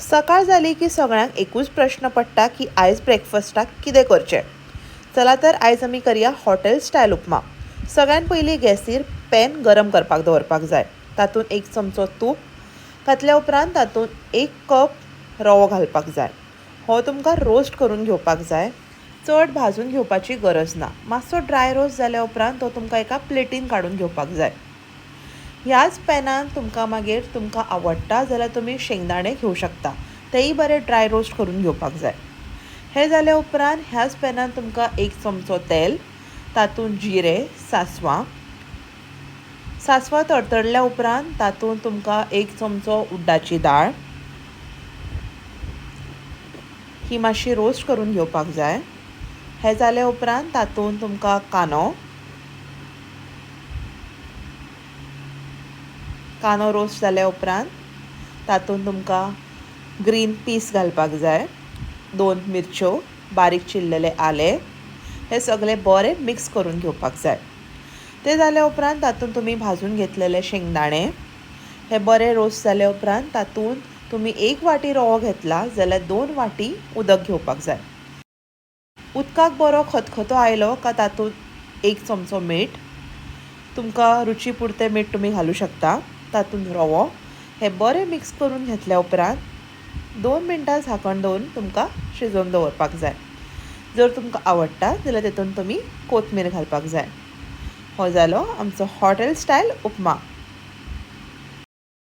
सकाळ जाली की सगळ्यांक एकूच प्रश्न पडटा की आयज ब्रेकफास्टाक कितें करचें. चला तर आयज आमी करया हॉटेल स्टायल उपमा. सगळ्यात पयलीं गॅसीर पॅन गरम करपाक दवरपाक जाय. तातूंत 1 चमचो तूप घातल्या उपरांत तातूंत 1 कप रवो घालपाक जाय. हो तुमकां रोस्ट करून घेवपाक जाय. चड भाजून घेवपाची गरज ना. मातसो ड्राय रोस्ट जाल्या उपरांत तो तुमकां एका प्लेटीन काडून घेवपाक जाय. ह्याच पॅनान तुमकां मागीर तुमकां आवडटा जाल्यार तुमी शेंगदाणे घेवं शकता. तेय बरे ड्राय रोस्ट करून घेवपाक जाय. हे जाल्या उपरांत ह्याच पॅनान तुमकां 1 चमचो तेल, तातूंत जिरें, सासवां तडतडल्या उपरांत तातूंत तुमकां 1 चमचो उड्डाची दाळ ही मातशी रोस्ट करून घेवपाक जाय. हे जाल्या उपरांत तातूंत तुमकां कांदो रोस्ट जाल्या उपरांत तातूंत तुमकां ग्रीन पीस घालपाक जाय. 2 मिरच्यो, बारीक चिरलेले आलें, हे सगळें बरें मिक्स करून घेवपाक जाय. ते जाल्या उपरांत तातूंत तुमी भाजून घेतलेले शेंगदाणे हे बरें रोस्ट जाल्या उपरांत तातूंत तुमी 1 वाटी रवो घेतला जाल्यार 2 वाटी उदक घेवपाक जाय. उदकाक बरो खतखतो आयलो काय तातूंत 1 चमचो मीठ, तुमकां रुची पुरतें मीठ तुमी घालूं शकता. तातूंत रवो हे बरें मिक्स करून घेतल्या उपरांत 2 मिनटां झाकण दवरून तुमकां शिजोवन दवरपाक जाय. जर तुमकां आवडटा जाल्यार तातूंत तुमी कोथमीर घालपाक जाय. हो जालो आमचो हॉटेल स्टायल उपमा.